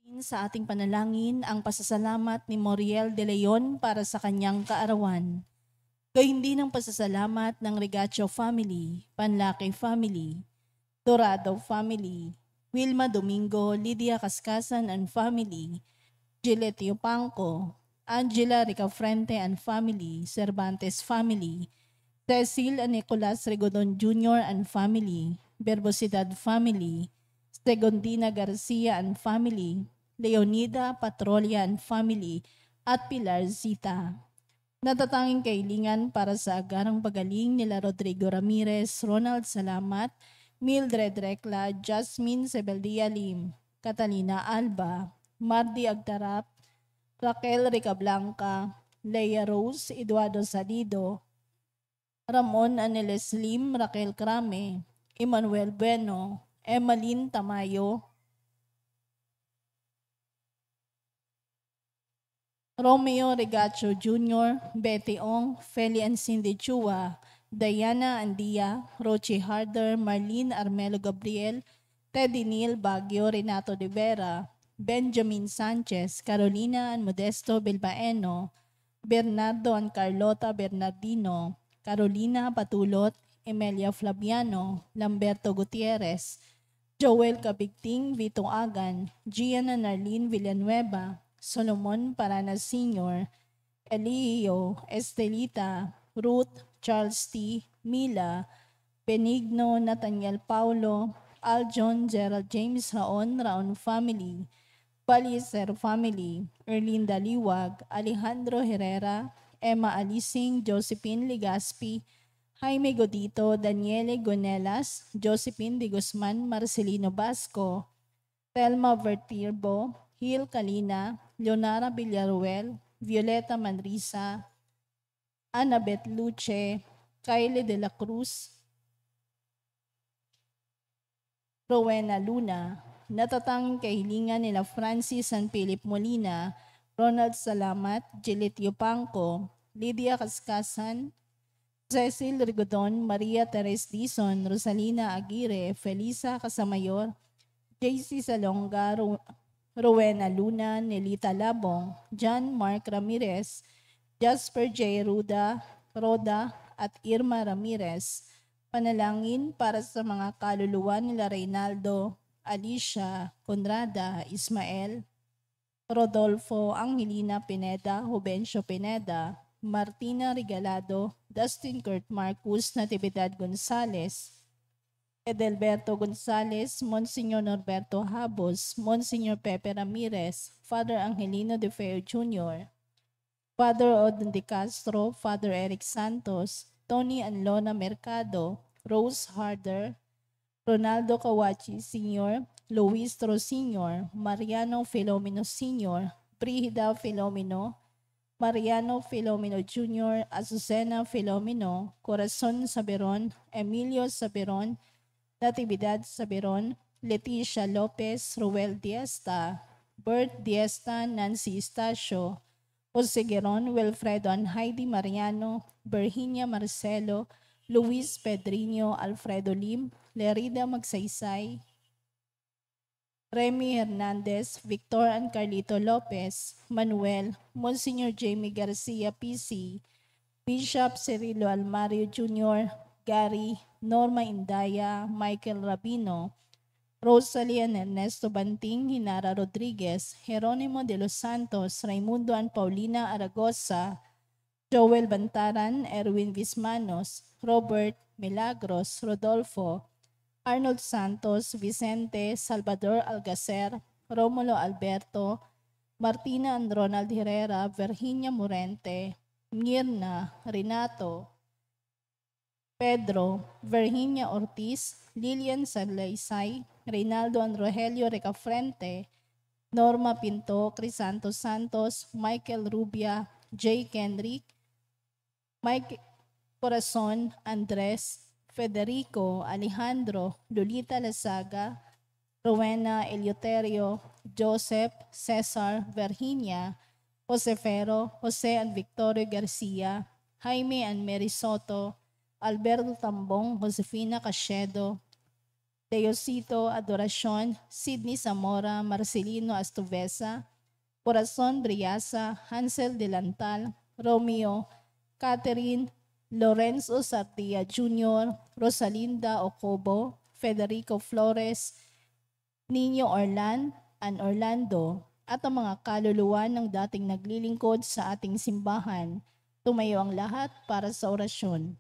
Sa ating panalangin ang pasasalamat ni Moriel de Leon para sa kanyang kaarawan. Gayun din ang pasasalamat ng Regacho family, Panlaki family, Dorado family, Wilma Domingo, Lydia Cascasan and family, Gillette Yupanco, Angela Ricafrente and family, Cervantes family, Cecil and Nicolas Regodon Jr. and family, Berbosidad family, Segondina Garcia and family, Leonida Patrolia and family, at Pilar Zita. Natatanging kailingan para sa agarang pagaling nila Rodrigo Ramirez, Ronald Salamat, Mildred Recla, Jasmine Sebeldia Lim, Catalina Alba, Mardi Agtarap, Raquel Ricablanca, Leia Rose, Eduardo Salido, Ramon Aneles Lim, Raquel Crame, Emmanuel Bueno, Emmeline Tamayo, Romeo Regacho Jr., Betty Ong, Feli and Cindy Chua, Diana Andia, Rochi Harder, Marlene Armelo Gabriel, Teddy Neal Baguio, Renato de Vera, Benjamin Sanchez, Carolina and Modesto Bilbaeno, Bernardo and Carlota Bernardino, Carolina Patulot, Emelia Flaviano, Lamberto Gutierrez, Joel Cabigting, Vito Agan, Gian and Arlene Villanueva, Solomon Paranas Sr., Elio, Estelita, Ruth, Charles T., Mila, Benigno, Nathaniel Paulo, Aljon, Gerald James Raon family, Baliser family, Erlinda Liwag, Alejandro Herrera, Emma Alising, Josephine Ligaspi, Jaime Godito, Daniele Gonelas, Josephine de Guzman, Marcelino Basco, Telma Vertirbo, Hil Kalina, Leonara Villaruel, Violeta Manrisa, Annabeth Luce, Kylie de la Cruz, Rowena Luna, natatanging kahilingan nila Francis and Philip Molina, Ronald Salamat, Gillette Yupanco, Lydia Cascasan, Cecil Rigodon, Maria Teres Dizon, Rosalina Aguirre, Felisa Casamayor, JC Salonga, Rowena Luna, Nelita Labong, John Mark Ramirez, Jasper J. Roda at Irma Ramirez. Panalangin para sa mga kaluluwa nila Reynaldo, Alicia, Conrada, Ismael, Rodolfo, Angelina Pineda, Jubencio Pineda, Martina Regalado, Dustin Kurt Marcus, Natividad Gonzales, Edelberto Gonzales, Monsignor Norberto Habos, Monsignor Pepe Ramirez, Father Angelino de Feo Jr., Father Odin de Castro, Father Eric Santos, Tony and Lona Mercado, Rose Harder, Ronaldo Kawachi Sr., Luis Tro Sr., Mariano Filomeno Sr., Brigida Filomeno, Mariano Filomeno Jr., Azucena Filomeno, Corazon Saberon, Emilio Saberon, Natividad Saberon, Leticia Lopez, Ruel Diesta, Bert Diesta, Nancy Estacio, Jose Geron, Wilfredo and Heidi Mariano, Virginia Marcelo, Luis Pedriño, Alfredo Lim, Lerida Magsaysay, Remy Hernandez, Victor and Carlito Lopez, Manuel, Monsignor Jamie Garcia PC, Bishop Cirilo Almario Jr., Gary, Norma Indaya, Michael Rabino, Rosalie and Ernesto Banting, Hinara Rodriguez, Jeronimo de los Santos, Raimundo and Paulina Aragosa, Joel Bantaran, Erwin Vismanos, Robert Milagros, Rodolfo, Arnold Santos, Vicente, Salvador Algacer, Romulo Alberto, Martina and Ronald Herrera, Virginia Morente, Mirna, Renato, Pedro, Virginia Ortiz, Lilian Salaysay, Reynaldo and Rogelio Recafrente, Norma Pinto, Crisanto Santos, Michael Rubia, Jay Kendrick, Mike Corazon, Andres, Federico, Alejandro, Lolita Lasaga, Rowena Eleuterio, Joseph, Cesar, Virginia, Josefero, Jose and Victorio Garcia, Jaime and Mary Soto, Alberto Tambong, Josefina Cachedo, Teosito Adoracion, Sidney Zamora, Marcelino Astuvesa, Corazon Briasa, Hansel Delantal, Romeo, Catherine, Lorenzo Sartia Jr., Rosalinda Ocobo, Federico Flores, Nino Orlan, Ann Orlando, at ang mga kaluluwa ng dating naglilingkod sa ating simbahan. Tumayo ang lahat para sa orasyon.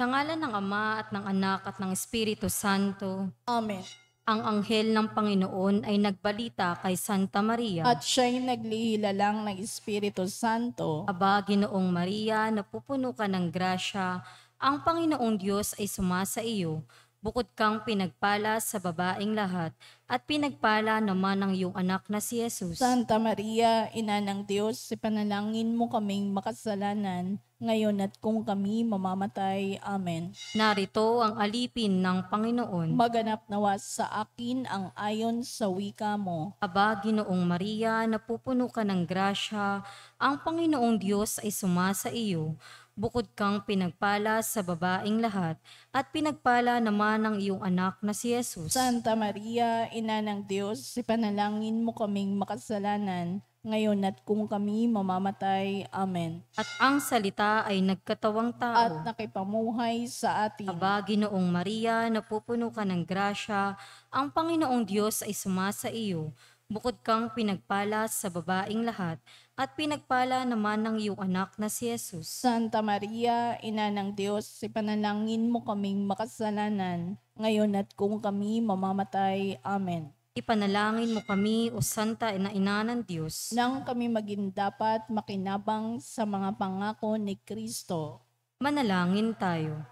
Sa ngalan ng Ama at ng Anak at ng Espiritu Santo, Amen. ang anghel ng Panginoon ay nagbalita kay Santa Maria. At siya'y naglihilalang ng Espiritu Santo. Aba, Ginoong Maria, napupuno ka ng grasya, ang Panginoong Diyos ay sumasa iyo. Bukod kang pinagpala sa babaeng lahat, at pinagpala naman ang iyong anak na si Jesus. Santa Maria, Ina ng Diyos, ipanalangin mo kaming makasalanan, ngayon at kung kami mamamatay. Amen. Narito ang alipin ng Panginoon. Maganap nawa sa akin ang ayon sa wika mo. Aba, Ginoong Maria, napupuno ka ng grasya, ang Panginoong Diyos ay sumasa iyo. Bukod kang pinagpala sa babaeng lahat, at pinagpala naman ang iyong anak na si Jesus. Santa Maria, Ina ng Diyos, ipanalangin mo kaming makasalanan, ngayon at kung kami mamamatay. Amen. At ang salita ay nagkatawang At tao. nakipamuhay sa atin. Aba, Ginoong Maria, napupuno ka ng grasya, ang Panginoong Diyos ay sumasa iyo. Bukod kang pinagpala sa babaeng lahat, at pinagpala naman ng iyong anak na si Jesus. Santa Maria, Ina ng Diyos, ipanalangin mo kaming makasalanan, ngayon at kung kami mamamatay. Amen. Ipanalangin mo kami, o Santa na Ina ng Diyos, Nang kami maging dapat makinabang sa mga pangako ni Kristo. manalangin tayo.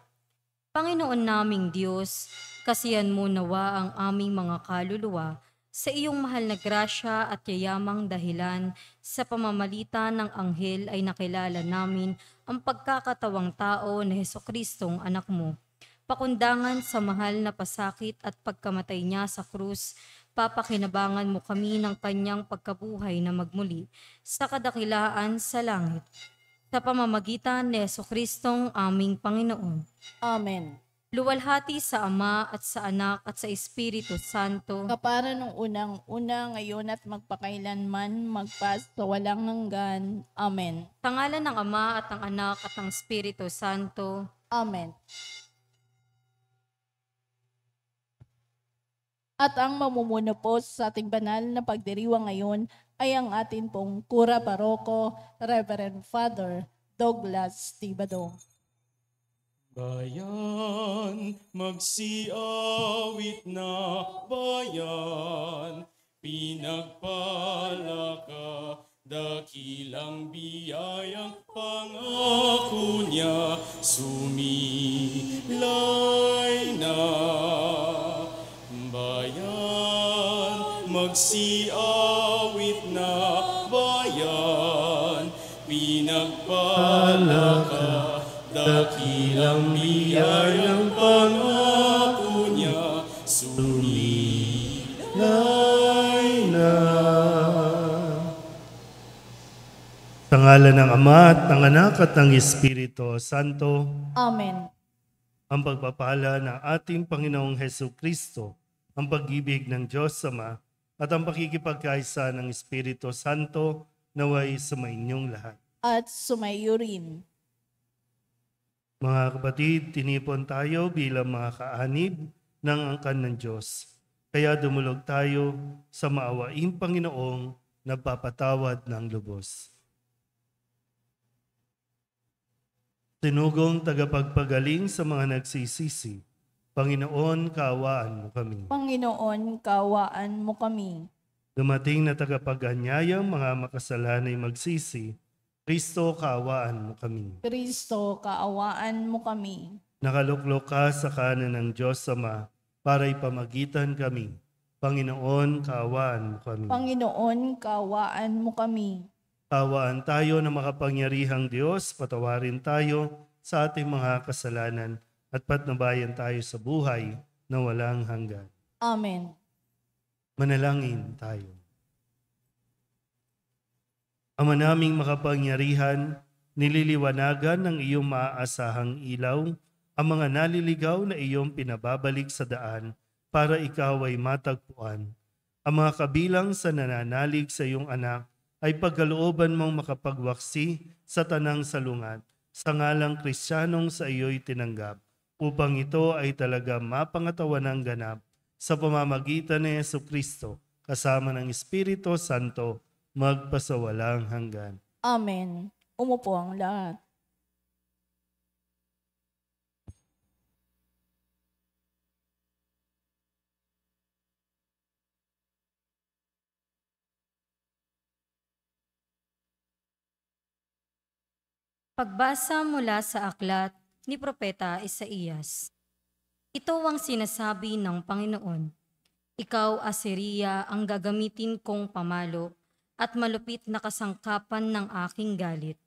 Panginoon naming Diyos, kasihan mo nawa ang aming mga kaluluwa sa iyong mahal na grasya at yayamang dahilan. Sa pamamalitan ng anghel ay nakilala namin ang pagkakatawang tao na Hesukristong anak mo. Pakundangan sa mahal na pasakit at pagkamatay niya sa krus, papakinabangan mo kami ng kanyang pagkabuhay na magmuli sa kadakilaan sa langit. Sa pamamagitan ni Jesucristong aming Panginoon. Amen. Luwalhati sa Ama at sa Anak at sa Espiritu Santo. Kapara nung unang-una, ngayon at magpakailanman, magpas sa walang hanggan. Amen. Sa ngalan ng Ama at ng Anak at ng Espiritu Santo. Amen. At ang mamumuno po sa ating banal na pagdiriwang ngayon ay ang atin pong Kura Paroko, Reverend Father Douglas Tibado. Bayan, magsiawit na bayan, pinagpala ka, dakilang biyayang pangako niya, sumilay na. Bayan, magsiawit na bayan, pinagpala ka, dakilang biyayang pangako niya, sumilay na. Sa ngalan ng Ama at ng Anak at ng Espiritu Santo, Amen. ang pagpapala ng ating Panginoong Hesukristo, ang pag-ibig ng Diyos Ama, at ang pakikipagkaisa ng Espiritu Santo naway sumainyong lahat. At sumayo rin. Mga kapatid, tinipon tayo bilang mga kaanib ng angkan ng Diyos. Kaya dumulog tayo sa maawaing Panginoong nagpapatawad ng lubos. Tinugong tagapagpagaling sa mga nagsisisi, Panginoon, kaawaan mo kami. Panginoon, kaawaan mo kami. Dumating na tagapag-anyayang mga makasalanay magsisi, Kristo, kaawaan mo kami. Kristo, kaawaan mo kami. Nakaluklok ka sa kanan ng Diyos Ama para ipamagitan kami. Panginoon, kaawaan mo kami. Panginoon, kaawaan mo kami. Kaawaan tayo na makapangyarihang Diyos, patawarin tayo sa ating mga kasalanan at patnubayan tayo sa buhay na walang hanggan. Amen. Manalangin tayo. Ama naming makapangyarihan, nililiwanagan ng iyong maaasahang ilaw ang mga naliligaw na iyong pinababalik sa daan para ikaw ay matagpuan. Ang mga kabilang sa nananalig sa iyong anak ay pagkalooban mong makapagwaksi sa tanang salungat sa ngalang Kristiyanong sa iyo'y tinanggap, upang ito ay talaga mapangatawan ng ganap sa pamamagitan ni Jesucristo kasama ng Espiritu Santo magpasawalang hanggan. Amen. Umupo ang lahat. Pagbasa mula sa aklat ni Propeta Isaías. Ito ang sinasabi ng Panginoon. Ikaw, Assyria, ang gagamitin kong pamalo at malupit na kasangkapan ng aking galit.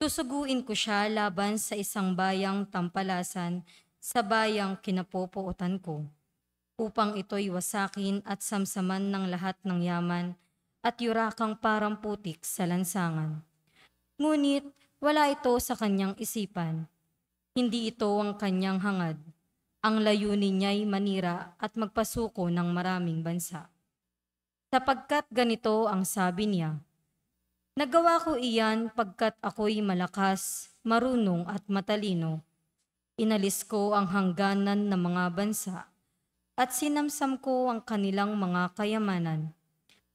Susuguin ko siya laban sa isang bayang tampalasan sa bayang kinapopuotan ko, upang ito'y wasakin at samsaman ng lahat ng yaman at yurakang parang putik sa lansangan. Ngunit wala ito sa kanyang isipan. Hindi ito ang kanyang hangad. Ang layunin niya'y manira at magpasuko ng maraming bansa. Sapagkat ganito ang sabi niya, nagawa ko iyan pagkat ako'y malakas, marunong at matalino. Inalis ko ang hangganan ng mga bansa at sinamsam ko ang kanilang mga kayamanan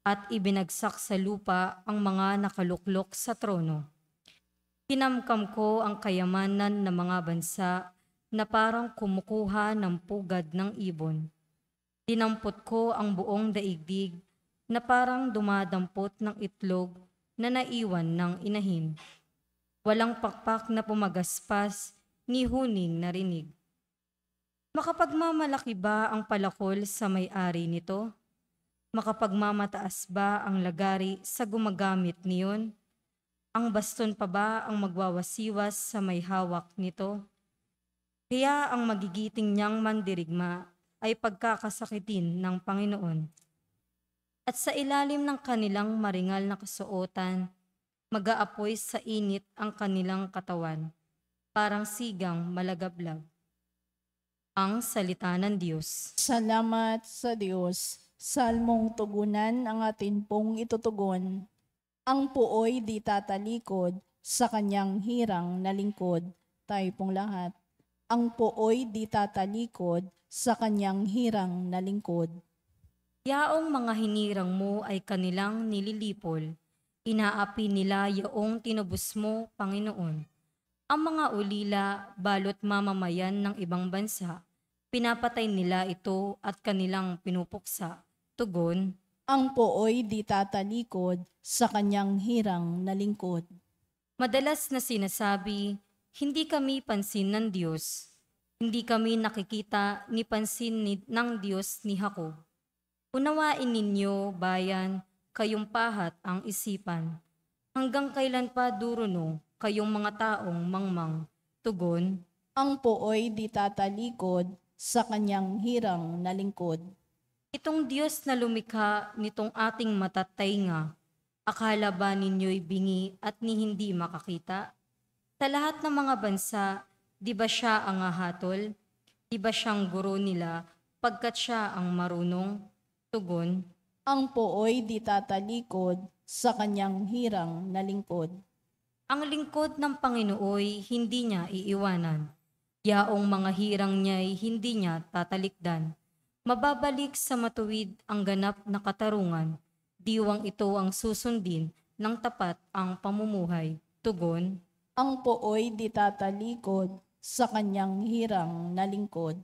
at ibinagsak sa lupa ang mga nakaluklok sa trono. Tinamkam ko ang kayamanan ng mga bansa na parang kumukuha ng pugad ng ibon. Dinampot ko ang buong daigdig na parang dumadampot ng itlog na naiwan ng inahin. Walang pakpak na pumagaspas ni huning narinig. Makapagmamalaki ba ang palakol sa may-ari nito? Makapagmamataas ba ang lagari sa gumagamit niyon? Ang baston pa ba ang magwawasiwas sa may hawak nito? Kaya ang magigiting niyang mandirigma ay pagkakasakitin ng Panginoon. At sa ilalim ng kanilang maringal na kasuotan, mag-aapoy sa init ang kanilang katawan, parang sigang malagablag. Ang salita ng Diyos. Salamat sa Diyos. Salmong tugunan ang atin pong itutugon. Ang puoy di tatalikod sa kanyang hirang na lingkod. Tayo pong lahat. Ang puoy di tatalikod sa kanyang hirang na lingkod. Yaong mga hinirang mo ay kanilang nililipol. Inaapi nila yaong tinubos mo, Panginoon. Ang mga ulila, balot mamamayan ng ibang bansa, pinapatay nila ito at kanilang pinupuksa. Tugon, Ang puoy di tatalikod sa kanyang hirang na lingkod. madalas na sinasabi, hindi kami pansin ng Diyos. Hindi kami nakikita ni pansin ng Diyos ni Jacob. Unawain ninyo, bayan, kayong pahat ang isipan. Hanggang kailan pa duruno kayong mga taong mangmang? Tugon, Ang puoy di tatalikod sa kanyang hirang na lingkod. itong Diyos na lumikha nitong ating matatainga, akala ba ninyo'y bingi at ni hindi makakita? Sa lahat ng mga bansa, di ba siya ang hahatol? Di ba siyang guro nila pagkat siya ang marunong? Tugon, Ang puoy di tatalikod sa kanyang hirang na lingkod. ang lingkod ng Panginooy hindi niya iiwanan. Yaong mga hirang niya'y hindi niya tatalikdan. Mababalik sa matuwid ang ganap na katarungan. Diwang ito ang susundin ng tapat ang pamumuhay. Tugon, Ang puoy di tatalikod sa kanyang hirang na lingkod.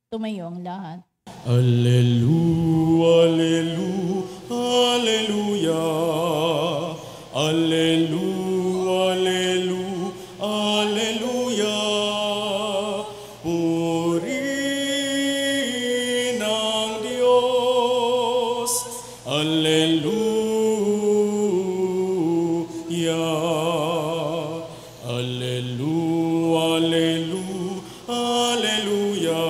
Tumayo ang lahat. Alleluia, alleluia, alleluia, alleluia, alleluia. Purihin ang Diyos. Alleluia. Alleluia, alleluia,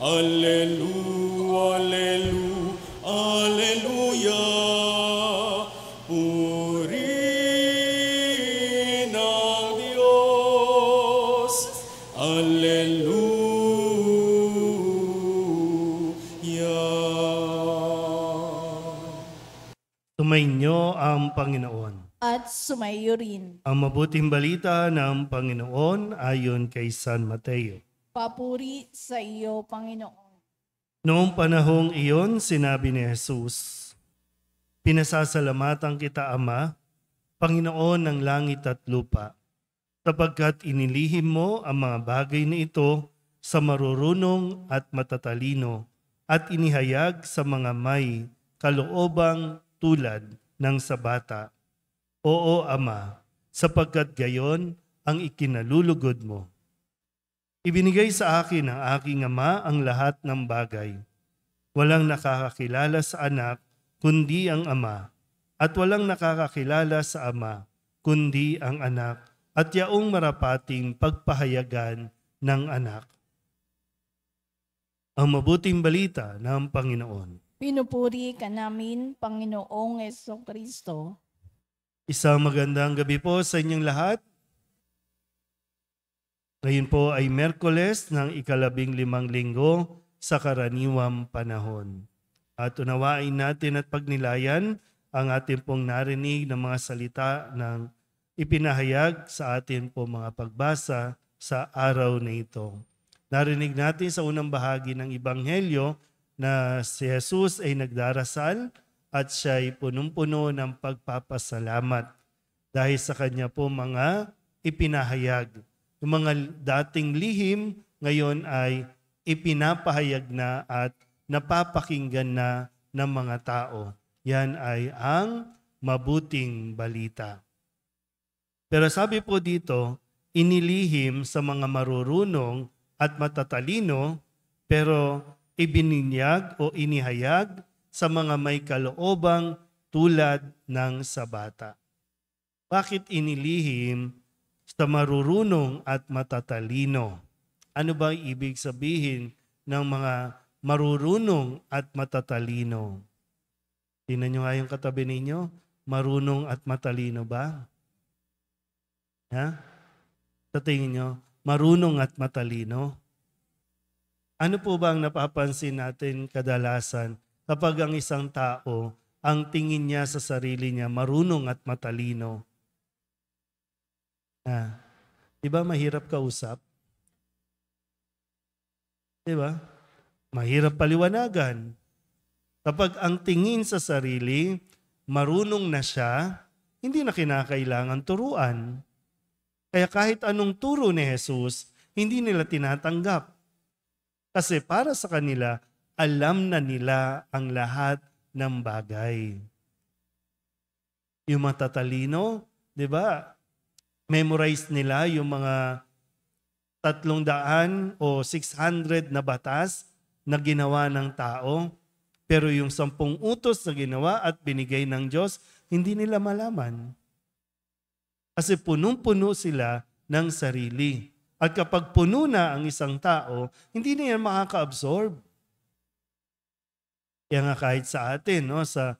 alleluia. Alleluia, alleluia. Sumainyo ang Panginoon. At sumayo rin. Ang mabuting balita ng Panginoon ayon kay San Mateo. Papuri sa iyo, Panginoon. Noong panahong iyon, sinabi ni Jesus, "Pinasasalamatan kita, Ama, Panginoon ng langit at lupa, sapagkat inilihim mo ang mga bagay na ito sa marurunong at matatalino at inihayag sa mga may kaloobang tulad ng sa bata. Oo, Ama, sapagkat gayon ang ikinalulugod mo. Ibinigay sa akin ng aking Ama ang lahat ng bagay. Walang nakakakilala sa anak kundi ang Ama, at walang nakakakilala sa Ama kundi ang anak, at yaong marapating pagpahayagan ng anak." Ang mabuting balita ng Panginoon. Pinupuri ka namin, Panginoong Jesucristo. Isang magandang gabi po sa inyong lahat. Ngayon po ay Miyerkules ng 15 linggo sa karaniwang panahon. At unawain natin at pagnilayan ang ating pong narinig ng mga salita ng ipinahayag sa ating po mga pagbasa sa araw na ito. Narinig natin sa unang bahagi ng Ebanghelyo na si Jesus ay nagdarasal at siya ay punong-puno ng pagpapasalamat dahil sa kanya po mga ipinahayag. Yung mga dating lihim ngayon ay ipinapahayag na at napapakinggan na ng mga tao. Yan ay ang mabuting balita. Pero sabi po dito, inilihim sa mga marurunong at matatalino, pero ibininyag o inihayag sa mga may kaloobang tulad ng sa bata. Bakit inilihim sa marurunong at matatalino? Ano ba ibig sabihin ng mga marurunong at matatalino? Tingnan nyo nga yung katabi ninyo, marunong at matalino ba? Ha? Sa tingin nyo, marunong at matalino? Ano po ba ang napapansin natin kadalasan kapag ang isang tao, ang tingin niya sa sarili niya, marunong at matalino? Di ba mahirap kausap? Di ba? Mahirap paliwanagan. Kapag ang tingin sa sarili, marunong na siya, hindi na kinakailangan turuan. Kaya kahit anong turo ni Jesus, hindi nila tinatanggap. Kasi para sa kanila, alam na nila ang lahat ng bagay. Yung matatalino, di ba? Memorize nila yung mga 300 o 600 na batas na ginawa ng tao. Pero yung 10 utos na ginawa at binigay ng Diyos, hindi nila malaman. Kasi punong-puno sila ng sarili. At kapag puno na ang isang tao, hindi na yan makaka-absorb. Kaya nga kahit sa atin, no, sa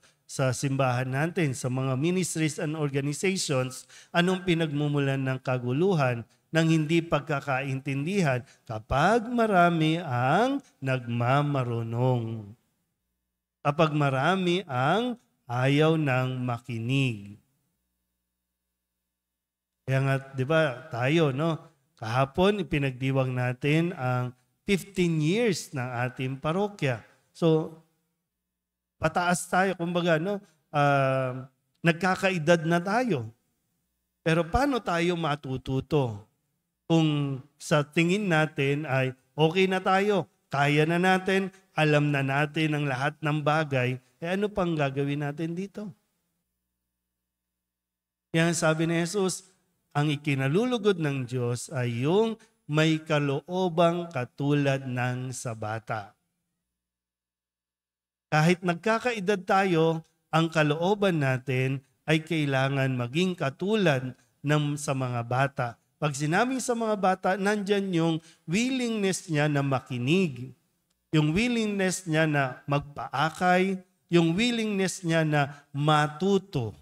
simbahan natin, sa mga ministries and organizations, anong pinagmumulan ng kaguluhan, ng hindi pagkakaintindihan kapag marami ang nagmamarunong. Kapag marami ang ayaw ng makinig. Kaya nga, di ba, tayo, no? Kahapon, ipinagdiwang natin ang 15 years ng ating parokya. So, pataas tayo. Kumbaga, no? Nagkakaedad na tayo. Pero paano tayo matututo? Kung sa tingin natin ay okay na tayo, kaya na natin, alam na natin ang lahat ng bagay, ano pang gagawin natin dito? Yan sabi ni Jesus, ang ikinalulugod ng Diyos ay yung may kaloobang katulad ng sa bata. Kahit nagkakaedad tayo, ang kalooban natin ay kailangan maging katulad ng sa mga bata. Pag sinabing sa mga bata, nandyan yung willingness niya na makinig, yung willingness niya na magpaakay, yung willingness niya na matuto.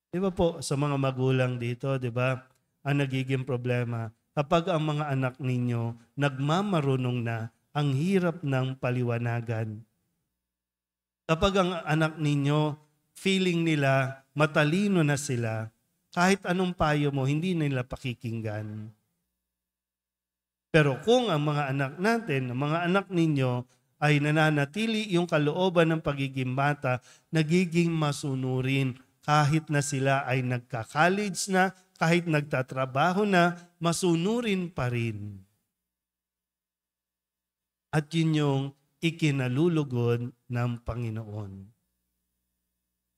Di ba po, sa mga magulang dito, di ba, ang nagiging problema, kapag ang mga anak ninyo nagmamarunong na, ang hirap ng paliwanagan. Kapag ang anak ninyo, feeling nila, matalino na sila, kahit anong payo mo, hindi nila pakikinggan. Pero kung ang mga anak natin, ang mga anak ninyo, ay nananatili yung kalooban ng pagiging bata, nagiging masunurin kahit na sila ay nagka-college na, kahit nagtatrabaho na, masunurin pa rin. At yun yung ikinalulugod ng Panginoon.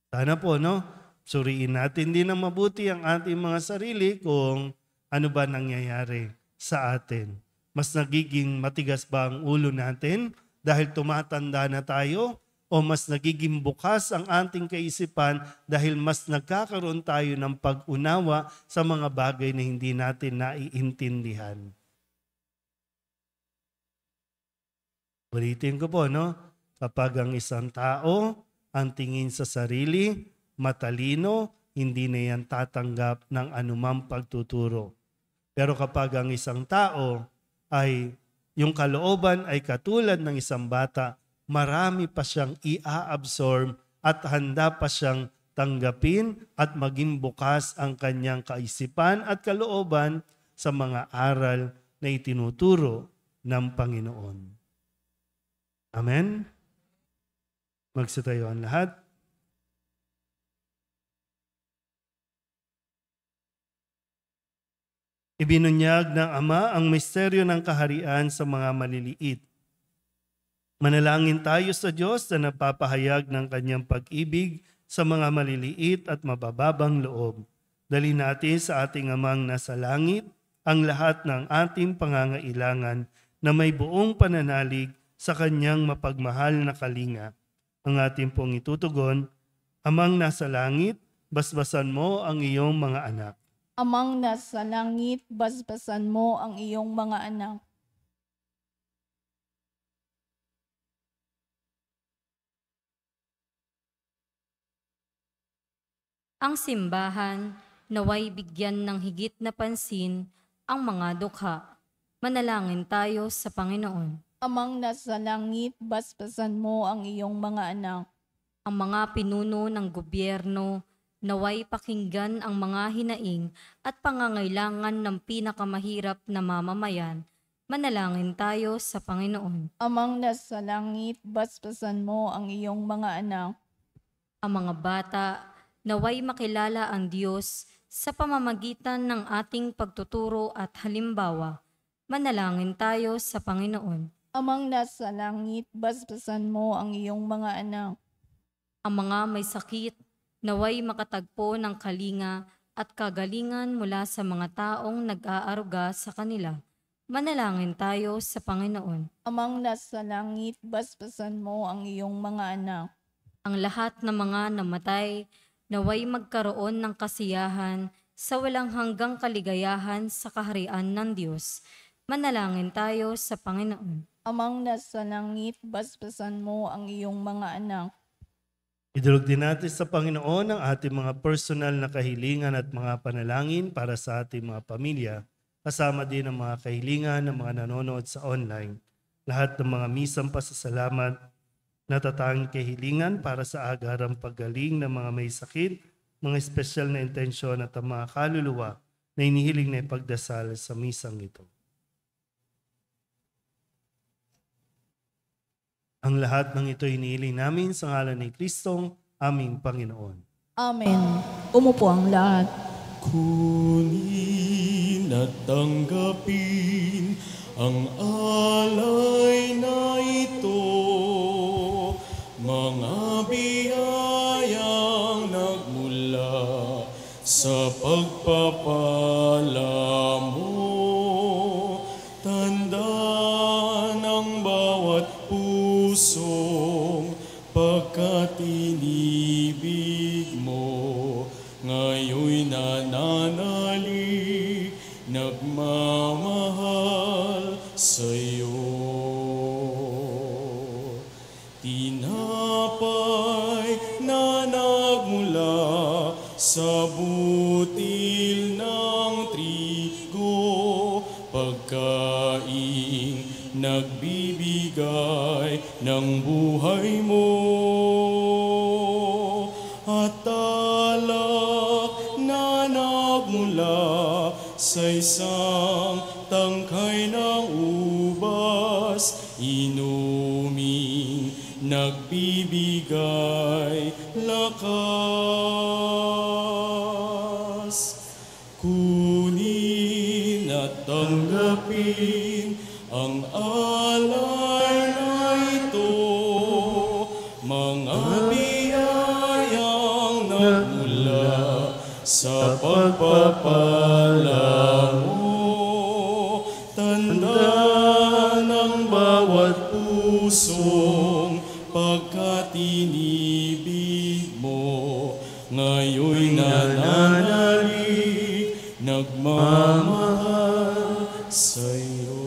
Sana po, no? Suriin natin din ng mabuti ang ating mga sarili kung ano ba nangyayari sa atin. Mas nagiging matigas ba ang ulo natin dahil tumatanda na tayo? O mas nagiging bukas ang ating kaisipan dahil mas nagkakaroon tayo ng pag-unawa sa mga bagay na hindi natin naiintindihan? Ulitin ko po, no? Kapag ang isang tao ang tingin sa sarili, matalino, hindi na yan tatanggap ng anumang pagtuturo. Pero kapag ang isang tao ay yung kalooban ay katulad ng isang bata, marami pa siyang i-absorb at handa pa siyang tanggapin at maging bukas ang kanyang kaisipan at kalooban sa mga aral na itinuturo ng Panginoon. Amen? Magsitayo ang lahat. Ibinunyag ng Ama ang misteryo ng kaharian sa mga maliliit. Manalangin tayo sa Diyos na nagpapahayag ng kanyang pag-ibig sa mga maliliit at mabababang loob. Dali natin sa ating Amang nasa langit ang lahat ng ating pangangailangan na may buong pananalig sa kanyang mapagmahal na kalinga. Ang ating pong itutugon, Amang nasa langit, basbasan mo ang iyong mga anak. Amang nasa langit, basbasan mo ang iyong mga anak. Ang simbahan naway bigyan ng higit na pansin ang mga dukha. Manalangin tayo sa Panginoon. Amang nasa langit, basbasan mo ang iyong mga anak. Ang mga pinuno ng gobyerno naway pakinggan ang mga hinaing at pangangailangan ng pinakamahirap na mamamayan. Manalangin tayo sa Panginoon. Amang nasa langit, basbasan mo ang iyong mga anak. Ang mga bata naway makilala ang Diyos sa pamamagitan ng ating pagtuturo at halimbawa. Manalangin tayo sa Panginoon. Amang nasa langit, basbasan mo ang iyong mga anak. Ang mga may sakit naway makatagpo ng kalinga at kagalingan mula sa mga taong nag-aaruga sa kanila. Manalangin tayo sa Panginoon. Amang nasa langit, basbasan mo ang iyong mga anak. Ang lahat ng mga namatay naway magkaroon ng kasiyahan sa walang hanggang kaligayahan sa kaharian ng Diyos. Manalangin tayo sa Panginoon. Amang nasa langit, basbasan mo ang iyong mga anak. Idulog din natin sa Panginoon ang ating mga personal na kahilingan at mga panalangin para sa ating mga pamilya, kasama din ang mga kahilingan ng mga nanonood sa online. Lahat ng mga misang pasasalamat, natatanging kahilingan para sa agarang paggaling ng mga may sakit, mga espesyal na intensyon at ang mga kaluluwa na inihiling na ipagdasal sa misang ito. Ang lahat ng ito inihiling namin sa ngalan ni Kristong aming Panginoon. Amen. Umupo ang lahat. Kunin at tanggapin ang alay na ito, mga biyayang nagmula sa pagpapala mo, tanda ng bawat pusong pagkatinibig mo, ngayon nananalig, nagmamahal sa'yo. Tinapay na nagmula sa butil ng trigo, pagkain nagbibigay ng buhay mo. sa isang tangkay ng ubas, inuming nagbibigay lakas. Kunin at tanggapin ang alay na ito, mga biyayang nagmula sa pagpapala mo. Tanda ng bawat pusong pagkatinibig mo, ngayon nananalig, nagmamahal sa'yo.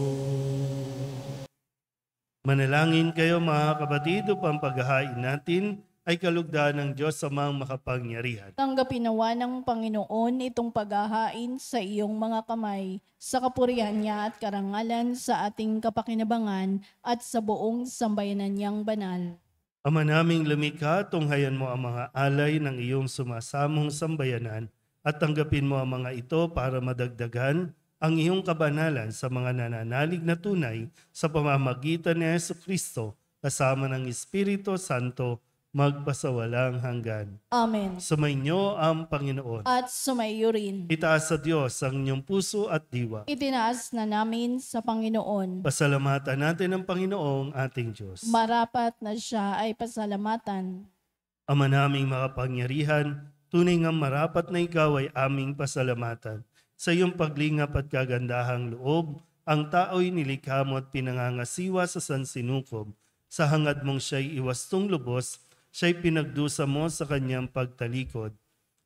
Manalangin kayo mga kapatid upang paghahain natin ay kalugdan ng Diyos Amang makapangyarihan. Tanggapin nawa ng Panginoon itong paghahain sa iyong mga kamay, sa kapurihan niya at karangalan sa ating kapakinabangan at sa buong sambayanan niyang banal. Ama naming lumikha, tunghayan mo ang mga alay ng iyong sumasamong sambayanan at tanggapin mo ang mga ito para madagdagan ang iyong kabanalan sa mga nananalig na tunay sa pamamagitan ni Jesucristo kasama ng Espiritu Santo magpasawalang hanggan. Amen. Sumainyo ang Panginoon. At sumaiyo rin. Itaas sa Diyos ang inyong puso at diwa. Itinaas na namin sa Panginoon. Pasalamatan natin ang Panginoong ating Diyos. Marapat na siya ay pasalamatan. Ama naming makapangyarihan, tunay nga marapat na ikaw ay aming pasalamatan. Sa iyong paglingap at kagandahang loob, ang tao'y nilikha mo at pinangangasiwa sa sansinukob. Sa hangad mong siya'y iwastong lubos, siya'y pinagdusa mo sa kanyang pagtalikod.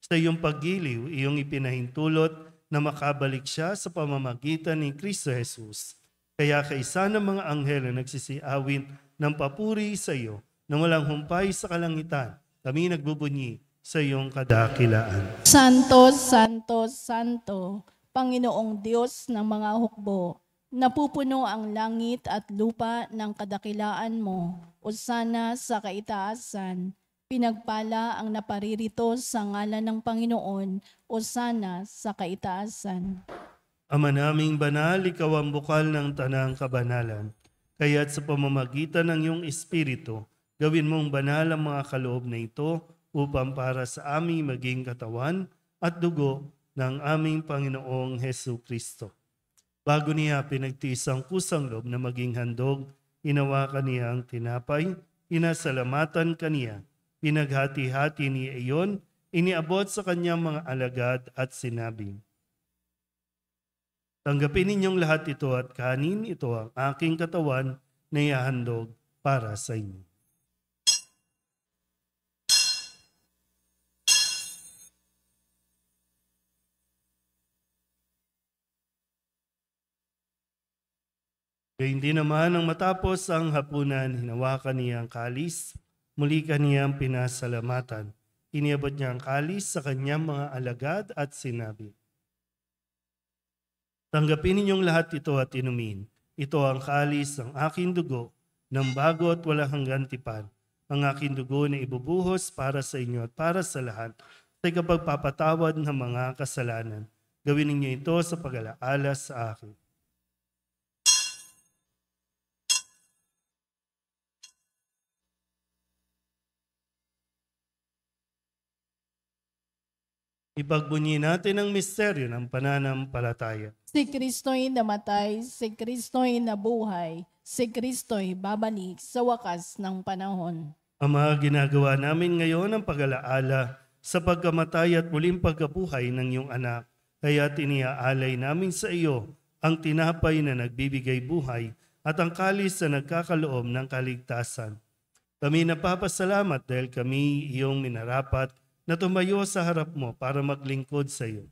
Sa iyong paggiliw, iyong ipinahintulot na makabalik siya sa pamamagitan ni Kristo Jesus. Kaya kaisa ng mga anghel na nagsisiawin ng papuri sa iyo na walang humpay sa kalangitan, kami nagbubunyi sa iyong kadakilaan. Santo, Santo, Santo, Panginoong Diyos ng mga hukbo, napupuno ang langit at lupa ng kadakilaan mo. Hosana sa kaitaasan. Pinagpala ang naparirito sa ngalan ng Panginoon. Hosana sa kaitaasan. Ama naming banal, ikaw ang bukal ng tanang kabanalan. Kaya't sa pamamagitan ng iyong Espiritu, gawin mong banal ang mga kaloob na ito upang para sa aming maging katawan at dugo ng aming Panginoong Jesucristo. Bago niya pinagtiis ang kusang loob na maging handog, hinawakan niya ang tinapay, inasalamatan kaniya, pinaghati-hati niya iyon, iniabot sa kanyang mga alagad at sinabi, tanggapin ninyong lahat ito at kanin, ito ang aking katawan na ihahandog para sa inyo. Gayun din naman nang matapos ang hapunan, hinawakan niya ang kalis, muli kaniyang pinasalamatan. Iniabot niya ang kalis sa kanyang mga alagad at sinabi, tanggapin ninyong lahat ito at inumin. Ito ang kalis ng aking dugo, ng bago at walang hanggang tipan. Ang aking dugo na ibubuhos para sa inyo at para sa lahat sa ikapagpapatawad ng mga kasalanan. Gawin ninyo ito sa pag-alaala sa akin. Ipagbunyi natin ang misteryo ng pananampalataya. Si Kristo'y namatay, si Kristo'y nabuhay, si Kristo'y babalik sa wakas ng panahon. Ama, ginagawa namin ngayon ang pag-alaala sa pagkamatay at muling pagkabuhay ng iyong anak. Kaya tiniaalay namin sa iyo ang tinapay na nagbibigay buhay at ang kalis na nagkakaloob ng kaligtasan. Kami napapasalamat dahil kami iyong minarapat na tumayo sa harap mo para maglingkod sa iyo.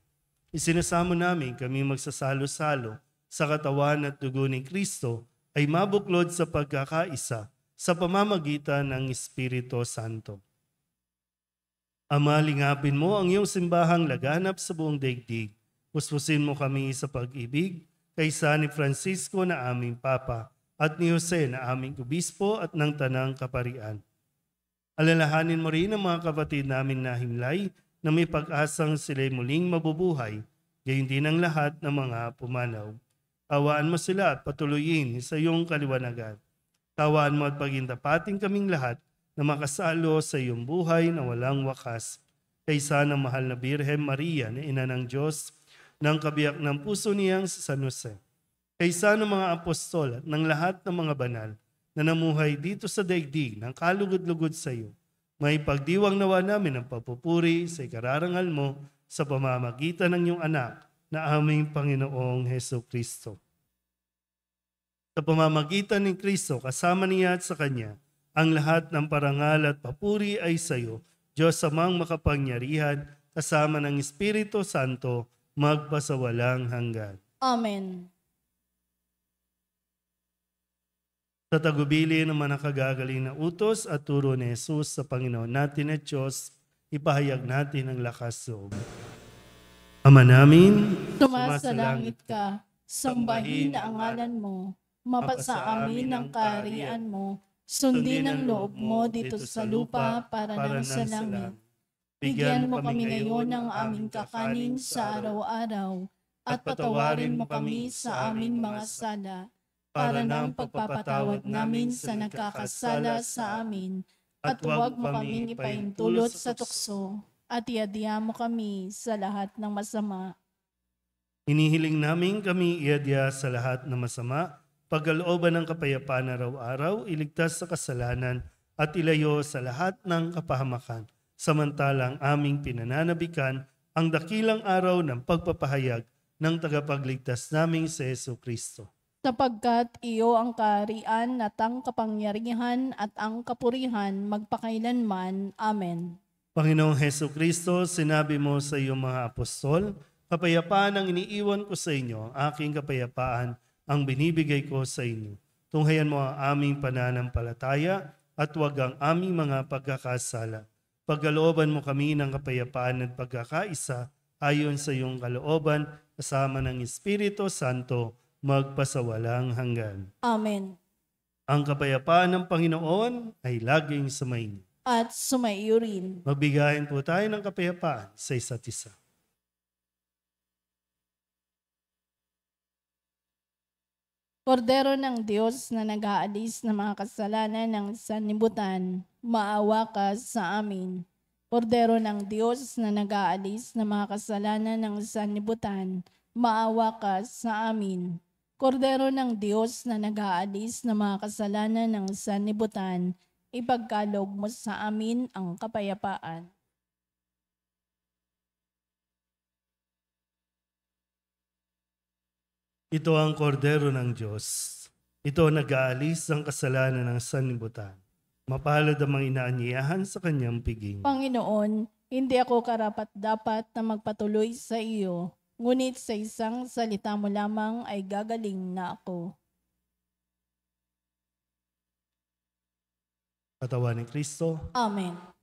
Isinasamo namin kami magsasalo-salo sa katawan at dugo ni Kristo ay mabuklod sa pagkakaisa sa pamamagitan ng Espiritu Santo. Ama, lingapin mo ang iyong simbahang laganap sa buong daigdig. Puspusin mo kami sa pag-ibig kaysa ni Francisco na aming Papa at ni Jose na aming Obispo at ng Tanang Kaparian. Alalahanin mo rin ang mga kapatid namin na himlay na may pag-asang sila'y muling mabubuhay. gayon din ang lahat ng mga pumanaw. Tawaan mo sila at patuloyin sa iyong kaliwanagan. Tawaan mo at pagintapating kaming lahat na makasalo sa iyong buhay na walang wakas. Kaysa ng mahal na Birhen Maria na ina ng Diyos, ng kabiyak ng puso niyang si San Jose. Kaysa ng mga apostol at ng lahat ng mga banal na namuhay dito sa daigdig ng kalugod-lugod sa iyo, may pagdiwang nawa namin ang papupuri sa ikararangal mo sa pamamagitan ng iyong anak na aming Panginoong Heso Kristo. Sa pamamagitan ni Kristo, kasama niya at sa Kanya, ang lahat ng parangal at papuri ay sa iyo, Diyos amang makapangyarihan, kasama ng Espiritu Santo, magpasawalang hanggan. Amen. Sa tagubili ng mga nakagagaling na utos at turo ni Jesus sa Panginoon natin at Diyos, ipahayag natin ang lakas loob. Ama namin, Sumasalangit ka, sambahin ang ngalan mo, mapasa amin ang kaharian mo, sundin ang loob mo dito sa lupa para nang sa langit. Bigyan mo kami ngayon ng aming kakanin sa araw-araw, at patawarin mo kami sa aming mga sala, para ng pagpapatawad namin sa nagkakasala sa amin, at huwag mo kaming ipahintulot sa tukso, at iadya mo kami sa lahat ng masama. hinihiling namin kami iadya sa lahat ng masama, pagkalooban ng kapayapaan araw-araw, iligtas sa kasalanan, at ilayo sa lahat ng kapahamakan. Samantalang aming pinananabikan ang dakilang araw ng pagpapahayag ng tagapagligtas naming si Heso Kristo. Sapagkat iyo ang kaharian at ang kapangyarihan at ang kapurihan magpakailanman. Amen. Panginoong Heso Kristo, sinabi mo sa iyong mga apostol, kapayapaan ang iniiwan ko sa inyo, ang aking kapayapaan ang binibigay ko sa inyo. Tunghayan mo ang aming pananampalataya at huwag ang aming mga pagkakasala. Pagkalooban mo kami ng kapayapaan at pagkakaisa ayon sa iyong kalooban, kasama ng Espiritu Santo, magpasawalang hanggan. Amen. Ang kapayapaan ng Panginoon ay laging sumainyo. At sumaiyo rin. Magbigayin po tayo ng kapayapaan sa isa't isa. Kordero ng Diyos na nag-aalis ng mga kasalanan ng sanlibutan, maawa ka sa amin. Kordero ng Diyos na nag-aalis ng mga kasalanan ng sanlibutan, maawa ka sa amin. Kordero ng Diyos na nag-aalis ng mga kasalanan ng sanlibutan, ipagkaloob mo sa amin ang kapayapaan. Ito ang kordero ng Diyos. Ito ang nag-aalis ng kasalanan ng sanlibutan. Mapalad ang mga inaanyayahan sa kanyang piging. Panginoon, hindi ako karapat-dapat na magpatuloy sa iyo, ngunit sa isang salita mo lamang ay gagaling na ako. Katawan ni Kristo. Amen.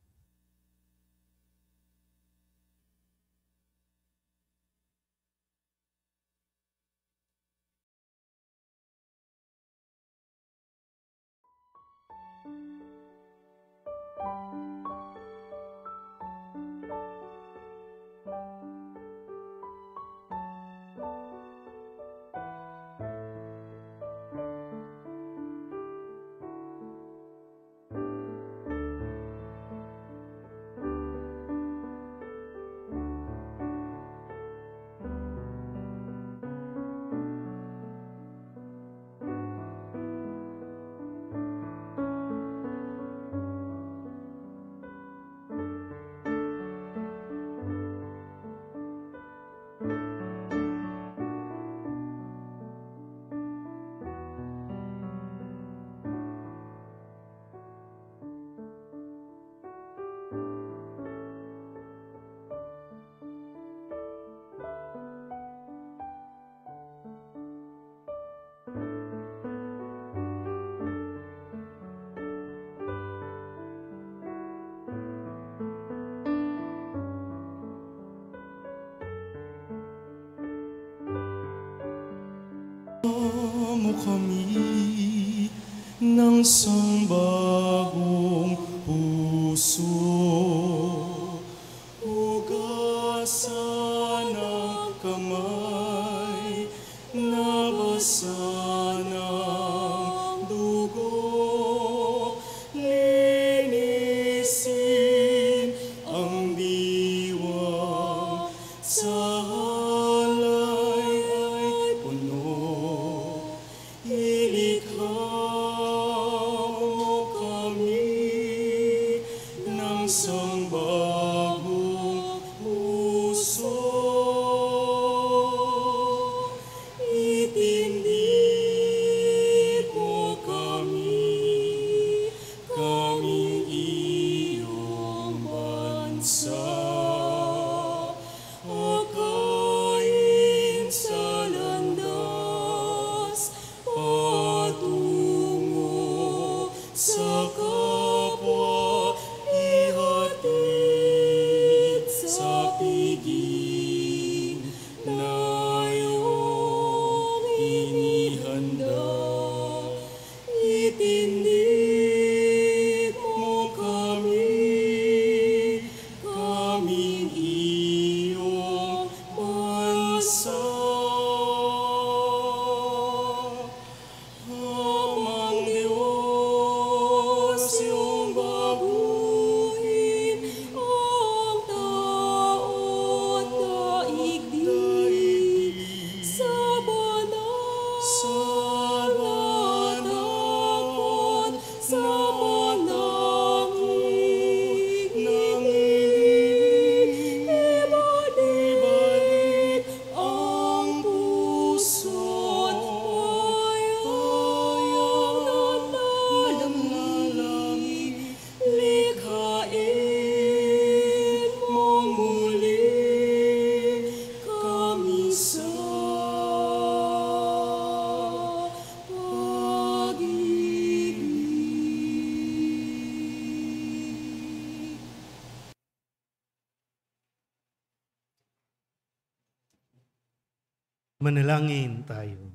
mo kami ng sangbagong puso. Hugasan ang kamay, nabasa ng dugo, linisin ang diwa, sa halay ay puno, ilikha mo kami ng sangbagong puso. Itindid mo kami, kaming iyong bansa. Akayin sa landas, patungo sa kapwa, ihatid sa piging na iyong inihanda. Itindid mo kami, kaming iyong bansa. Amang Diyos, iyong baguhin ang tao't daigdig sa banal at sa panangin ng ibalik ang puso't hayang nanlalangin. Likhain mong muli kami sa pag-ibig. Manalangin tayo.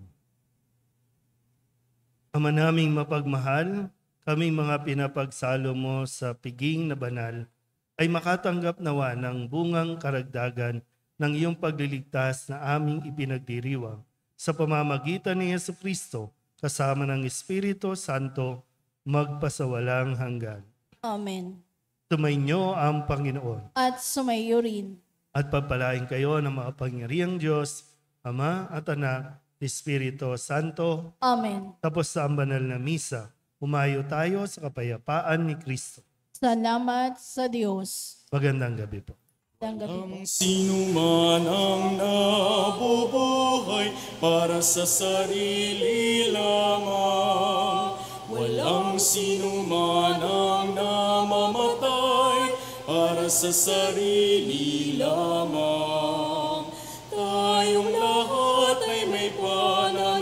Ama naming mapagmahal, kaming mga pinapagsalo mo sa piging na banal, ay makatanggap nawa ng bungang karagdagan ng iyong pagliligtas na aming ipinagdiriwang sa pamamagitan ni Jesucristo kasama ng Espiritu Santo magpasawalang hanggan. Amen. Tumainyo ang Panginoon At sumayo rin. at pagpalain kayo ng makapangyarihang Diyos, Ama at Anak, Espiritu Santo. Amen. Tapos sa banal na misa, humayo tayo sa kapayapaan ni Kristo. Salamat sa Diyos. Magandang gabi po. Magandang gabi po. Sino man ang nabubuhay para sa sarili lamang, walang sino man ang namamatay para sa sarili lamang. Tayong lahat ay may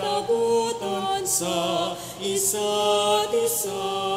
pananagutan sa isa't isa.